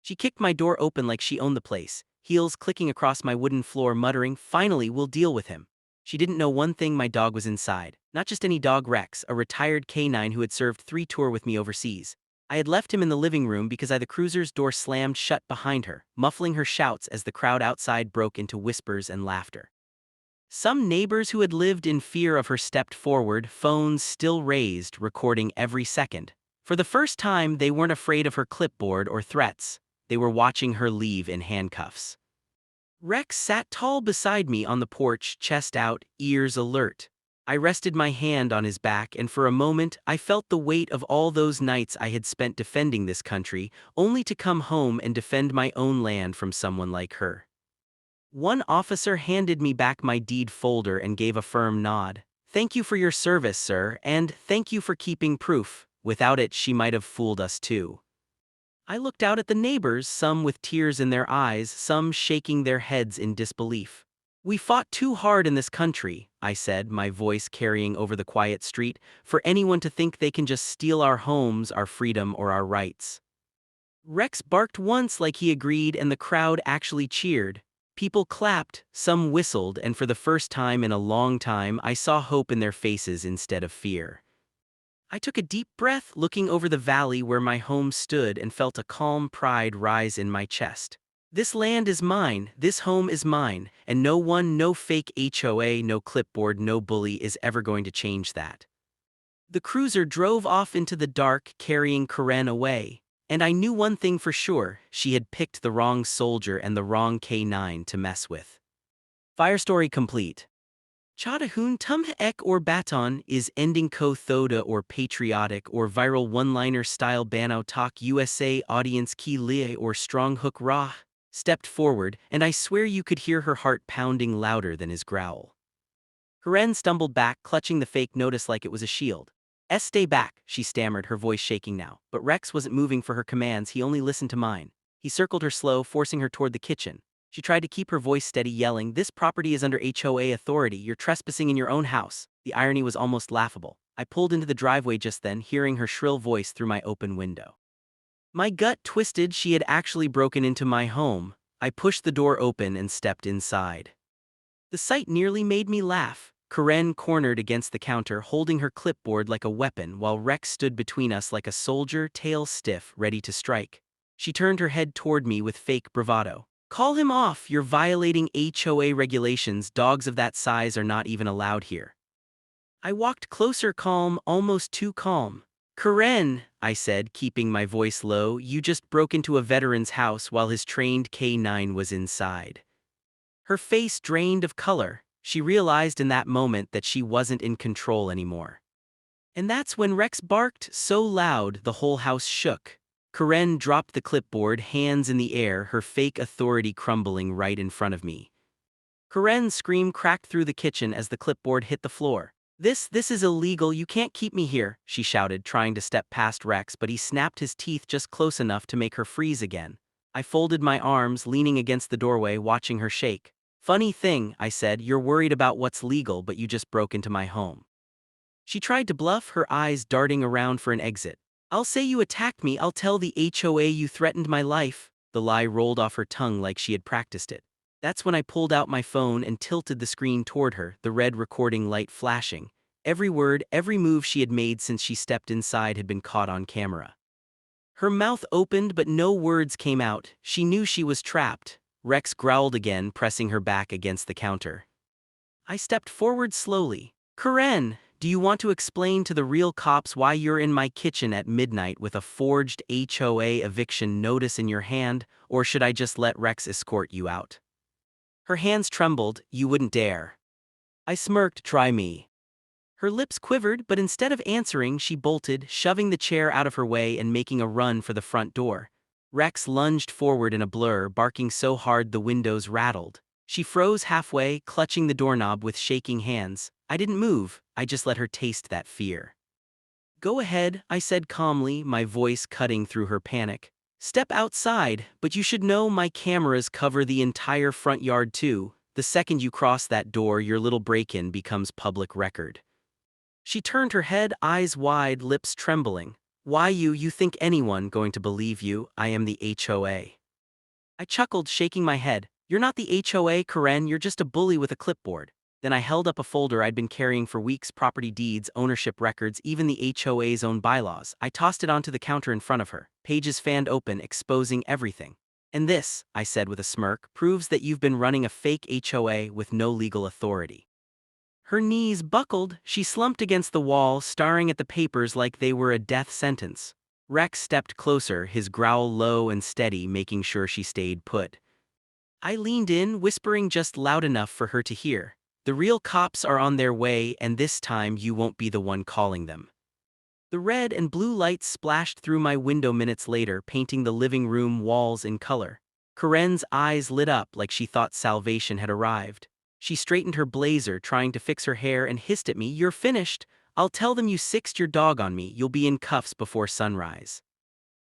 She kicked my door open like she owned the place, heels clicking across my wooden floor, muttering, "Finally, we'll deal with him." She didn't know one thing: my dog was inside. Not just any dog, Rex, a retired canine who had served 3 tours with me overseas. I had left him in the living room because the cruiser's door slammed shut behind her, muffling her shouts as the crowd outside broke into whispers and laughter. Some neighbors who had lived in fear of her stepped forward, phones still raised, recording every second. For the first time, they weren't afraid of her clipboard or threats. They were watching her leave in handcuffs. Rex sat tall beside me on the porch, chest out, ears alert. I rested my hand on his back, and for a moment I felt the weight of all those nights I had spent defending this country, only to come home and defend my own land from someone like her. One officer handed me back my deed folder and gave a firm nod. "Thank you for your service, sir, and thank you for keeping proof. Without it, she might have fooled us too." I looked out at the neighbors, some with tears in their eyes, some shaking their heads in disbelief. "We fought too hard in this country," I said, my voice carrying over the quiet street, "for anyone to think they can just steal our homes, our freedom, or our rights." Rex barked once like he agreed, and the crowd actually cheered. People clapped, some whistled, and for the first time in a long time, I saw hope in their faces instead of fear. I took a deep breath, looking over the valley where my home stood, and felt a calm pride rise in my chest. This land is mine, this home is mine, and no one, no fake HOA, no clipboard, no bully is ever going to change that. The cruiser drove off into the dark, carrying Karen away. And I knew one thing for sure: she had picked the wrong soldier and the wrong K9 to mess with. Fire story complete. Chadahun tum ek or baton is ending ko thoda or patriotic or viral one-liner style Bano talk USA audience ki liye or strong hook rah, stepped forward, and I swear you could hear her heart pounding louder than his growl. Karen stumbled back, clutching the fake notice like it was a shield. "Stay back," she stammered, her voice shaking now. But Rex wasn't moving for her commands, he only listened to mine. He circled her slow, forcing her toward the kitchen. She tried to keep her voice steady, yelling, "This property is under HOA authority. You're trespassing in your own house." The irony was almost laughable. I pulled into the driveway just then, hearing her shrill voice through my open window. My gut twisted. She had actually broken into my home. I pushed the door open and stepped inside. The sight nearly made me laugh. Karen cornered against the counter, holding her clipboard like a weapon, while Rex stood between us like a soldier, tail stiff, ready to strike. She turned her head toward me with fake bravado. "Call him off. You're violating HOA regulations. Dogs of that size are not even allowed here." I walked closer, calm, almost too calm. "Karen," I said, keeping my voice low, "you just broke into a veteran's house while his trained K9 was inside." Her face drained of color. She realized in that moment that she wasn't in control anymore. And that's when Rex barked so loud the whole house shook. Karen dropped the clipboard, hands in the air, her fake authority crumbling right in front of me. Karen's scream cracked through the kitchen as the clipboard hit the floor. This is illegal. You can't keep me here," she shouted, trying to step past Rex, but he snapped his teeth just close enough to make her freeze again. I folded my arms, leaning against the doorway, watching her shake. "Funny thing," I said, "you're worried about what's legal, but you just broke into my home." She tried to bluff, her eyes darting around for an exit. "I'll say you attacked me. I'll tell the HOA you threatened my life." The lie rolled off her tongue like she had practiced it. That's when I pulled out my phone and tilted the screen toward her, the red recording light flashing. Every word, every move she had made since she stepped inside had been caught on camera. Her mouth opened, but no words came out. She knew she was trapped. Rex growled again, pressing her back against the counter. I stepped forward slowly. "Karen, do you want to explain to the real cops why you're in my kitchen at midnight with a forged HOA eviction notice in your hand, or should I just let Rex escort you out?" Her hands trembled. "You wouldn't dare." I smirked. "Try me." Her lips quivered, but instead of answering, she bolted, shoving the chair out of her way and making a run for the front door. Rex lunged forward in a blur, barking so hard the windows rattled. She froze halfway, clutching the doorknob with shaking hands. I didn't move. I just let her taste that fear. "Go ahead," I said calmly, my voice cutting through her panic. "Step outside, but you should know my cameras cover the entire front yard too. The second you cross that door, your little break-in becomes public record." She turned her head, eyes wide, lips trembling. Why you think anyone going to believe you? I am the HOA. I chuckled, shaking my head. You're not the HOA, Karen, you're just a bully with a clipboard. Then I held up a folder I'd been carrying for weeks, property deeds, ownership records, even the HOA's own bylaws. I tossed it onto the counter in front of her, pages fanned open, exposing everything. And this, I said with a smirk, proves that you've been running a fake HOA with no legal authority. Her knees buckled, she slumped against the wall, staring at the papers like they were a death sentence. Rex stepped closer, his growl low and steady, making sure she stayed put. I leaned in, whispering just loud enough for her to hear. The real cops are on their way, and this time you won't be the one calling them. The red and blue lights splashed through my window minutes later, painting the living room walls in color. Karen's eyes lit up like she thought salvation had arrived. She straightened her blazer, trying to fix her hair, and hissed at me, "You're finished. I'll tell them you sixed your dog on me. You'll be in cuffs before sunrise."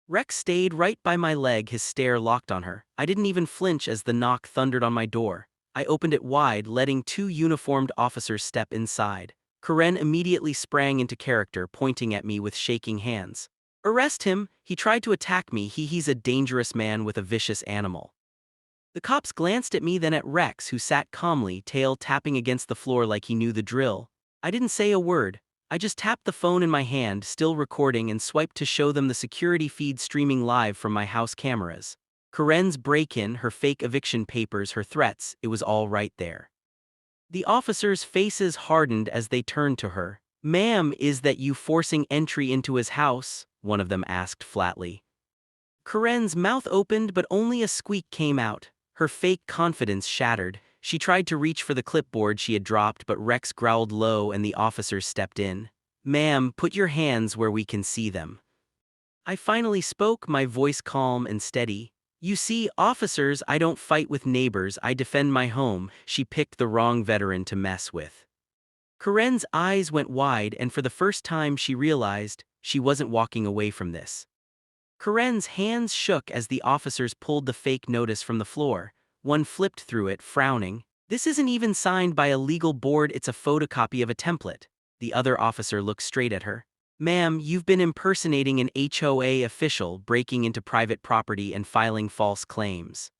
Rex stayed right by my leg, his stare locked on her. I didn't even flinch as the knock thundered on my door. I opened it wide, letting two uniformed officers step inside. Karen immediately sprang into character, pointing at me with shaking hands. "Arrest him! He tried to attack me. He's a dangerous man with a vicious animal." The cops glanced at me, then at Rex, who sat calmly, tail tapping against the floor like he knew the drill. I didn't say a word. I just tapped the phone in my hand, still recording, and swiped to show them the security feed streaming live from my house cameras. Karen's break-in, her fake eviction papers, her threats, it was all right there. The officers' faces hardened as they turned to her. "Ma'am, is that you forcing entry into his house?" one of them asked flatly. Karen's mouth opened, but only a squeak came out. Her fake confidence shattered. She tried to reach for the clipboard she had dropped, but Rex growled low and the officers stepped in. "Ma'am, put your hands where we can see them." I finally spoke, my voice calm and steady. "You see, officers, I don't fight with neighbors, I defend my home." She picked the wrong veteran to mess with. Karen's eyes went wide, and for the first time she realized she wasn't walking away from this. Karen's hands shook as the officers pulled the fake notice from the floor. One flipped through it, frowning. "This isn't even signed by a legal board, it's a photocopy of a template." The other officer looked straight at her. "Ma'am, you've been impersonating an HOA official, breaking into private property and filing false claims."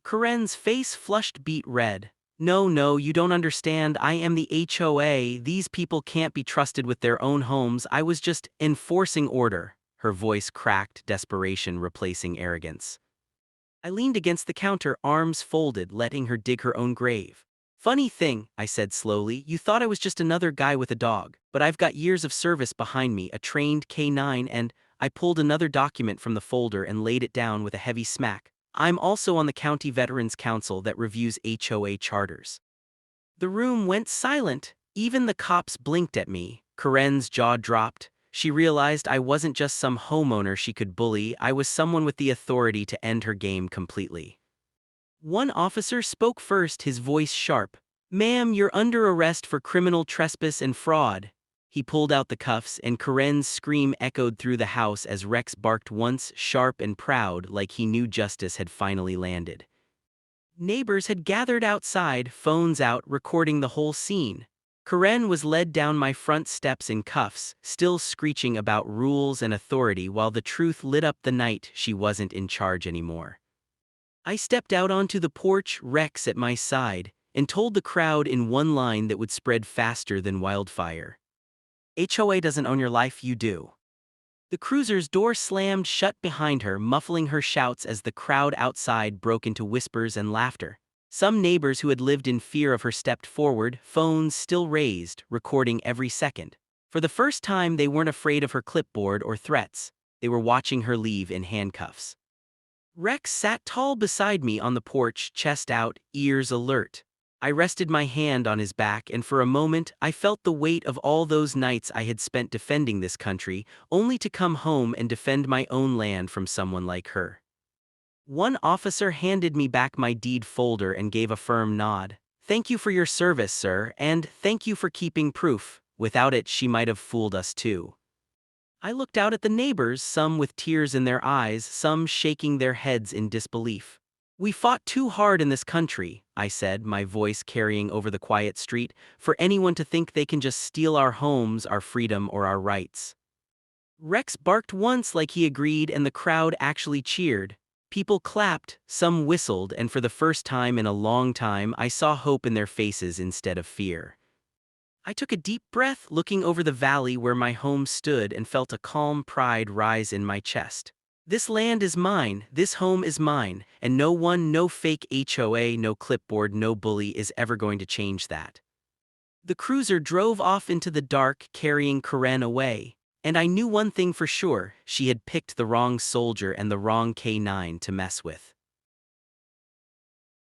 Karen's face flushed beet red. No, you don't understand. I am the HOA. These people can't be trusted with their own homes. I was just enforcing order." Her voice cracked, desperation replacing arrogance. I leaned against the counter, arms folded, letting her dig her own grave. "Funny thing," I said slowly, "you thought I was just another guy with a dog, but I've got years of service behind me, a trained K9, and..." I pulled another document from the folder and laid it down with a heavy smack. "I'm also on the County Veterans Council that reviews HOA charters." The room went silent. Even the cops blinked at me. Karen's jaw dropped. She realized I wasn't just some homeowner she could bully, I was someone with the authority to end her game completely. One officer spoke first, his voice sharp. "Ma'am, you're under arrest for criminal trespass and fraud." He pulled out the cuffs, and Karen's scream echoed through the house as Rex barked once, sharp and proud, like he knew justice had finally landed. Neighbors had gathered outside, phones out, recording the whole scene. Karen was led down my front steps in cuffs, still screeching about rules and authority while the truth lit up the night she wasn't in charge anymore. I stepped out onto the porch, Rex at my side, and told the crowd in one line that would spread faster than wildfire. "HOA doesn't own your life, you do." The cruiser's door slammed shut behind her, muffling her shouts as the crowd outside broke into whispers and laughter. Some neighbors who had lived in fear of her stepped forward, phones still raised, recording every second. For the first time, they weren't afraid of her clipboard or threats. They were watching her leave in handcuffs. Rex sat tall beside me on the porch, chest out, ears alert. I rested my hand on his back, and for a moment, I felt the weight of all those nights I had spent defending this country, only to come home and defend my own land from someone like her. One officer handed me back my deed folder and gave a firm nod. "Thank you for your service, sir, and thank you for keeping proof. Without it, she might have fooled us too." I looked out at the neighbors, some with tears in their eyes, some shaking their heads in disbelief. "We fought too hard in this country," I said, my voice carrying over the quiet street, "for anyone to think they can just steal our homes, our freedom, or our rights." Rex barked once like he agreed, and the crowd actually cheered. People clapped, some whistled, and for the first time in a long time, I saw hope in their faces instead of fear. I took a deep breath, looking over the valley where my home stood, and felt a calm pride rise in my chest. This land is mine, this home is mine, and no one, no fake HOA, no clipboard, no bully is ever going to change that. The cruiser drove off into the dark, carrying Karen away. And I knew one thing for sure: she had picked the wrong soldier and the wrong K9 to mess with.